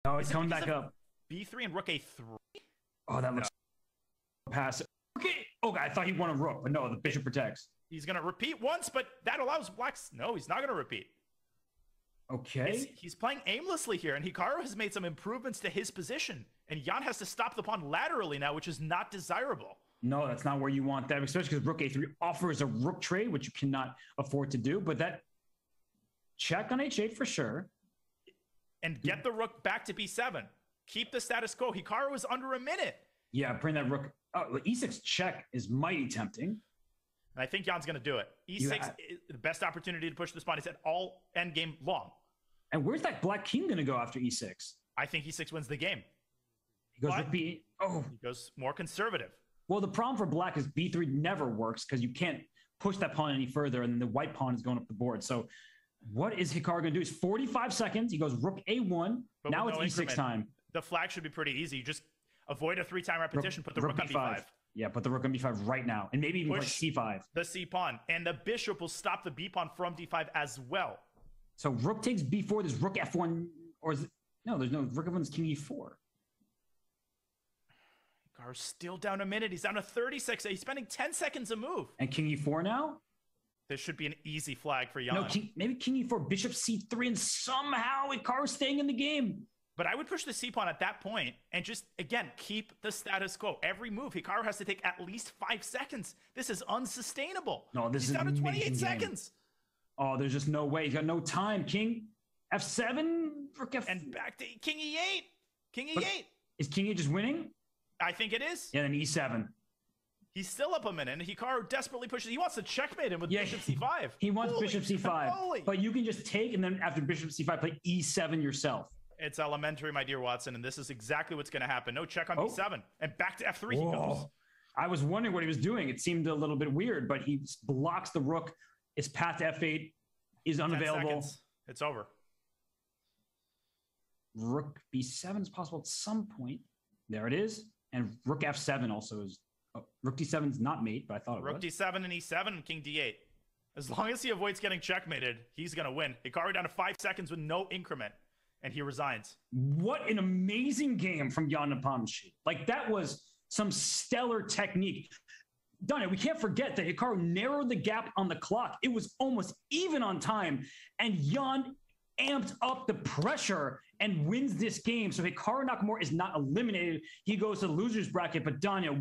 No, it's coming back up. B3 and rook A3. Oh, that looks passive. Okay. Okay, I thought he won a rook, but no, the bishop protects. He's going to repeat once, but that allows blacks. No, he's not going to repeat. Okay. He's playing aimlessly here, and Hikaru has made some improvements to his position. And Jan has to stop the pawn laterally now, which is not desirable. No, that's not where you want that, especially because rook A3 offers a rook trade, which you cannot afford to do. But that check on H8 for sure. And get the rook back to B7. Keep the status quo. Hikaru is under a minute. Yeah, bring that rook. Oh, E6 check is mighty tempting. And I think Jan's going to do it. E6 is the best opportunity to push this pawn. He's at all endgame long. And where's that black king going to go after E6? I think E6 wins the game. He goes rook B. Oh. He goes more conservative. Well, the problem for black is B3 never works because you can't push that pawn any further, and the white pawn is going up the board. So what is Hikaru going to do? It's 45 seconds. He goes rook A1. But now it's E6 time. The flag should be pretty easy. You just avoid a 3-time repetition, put the rook on B5. Yeah, put the rook on B5 right now. And maybe even push C5. The C pawn. And the bishop will stop the B pawn from D5 as well. So rook takes B4. There's rook F1. Or is it? No, there's no. Rook F1's king E4. Hikaru's still down a minute. He's down to 36. He's spending 10 seconds a move. And king E4 now? This should be an easy flag for Jan. No, maybe king E4, bishop C3, and somehow Hikaru's staying in the game. But I would push the C pawn at that point and just, again, keep the status quo. Every move, Hikaru has to take at least 5 seconds. This is unsustainable. No, this is down to 28 seconds. Oh, there's just no way. He's got no time. King F7, rook F... And back to king E8. King E8. But is king E8 just winning? I think it is. Yeah, then E7. He's still up a minute, and Hikaru desperately pushes. He wants to checkmate him with bishop C5. He wants bishop C5. Holy. But you can just take, and then after bishop C5, play E7 yourself. It's elementary, my dear Watson, and this is exactly what's going to happen. No check on B7, and back to F3 he goes. I was wondering what he was doing. It seemed a little bit weird, but he blocks the rook. His path to F8 is unavailable. It's over. Rook B7 is possible at some point. There it is. And rook F7 also is... Oh, rook D7 is not mate, but I thought it was. Rook D7 and E7 and king D8. As long as he avoids getting checkmated, he's going to win. Hikaru down to 5 seconds with no increment. And he resigns. What an amazing game from Jan Nepomniachtchi. Like, that was some stellar technique. Done it. We can't forget that Hikaru narrowed the gap on the clock. It was almost even on time. And Jan amped up the pressure and wins this game. So Hikaru Nakamura is not eliminated. He goes to the loser's bracket. But Danya,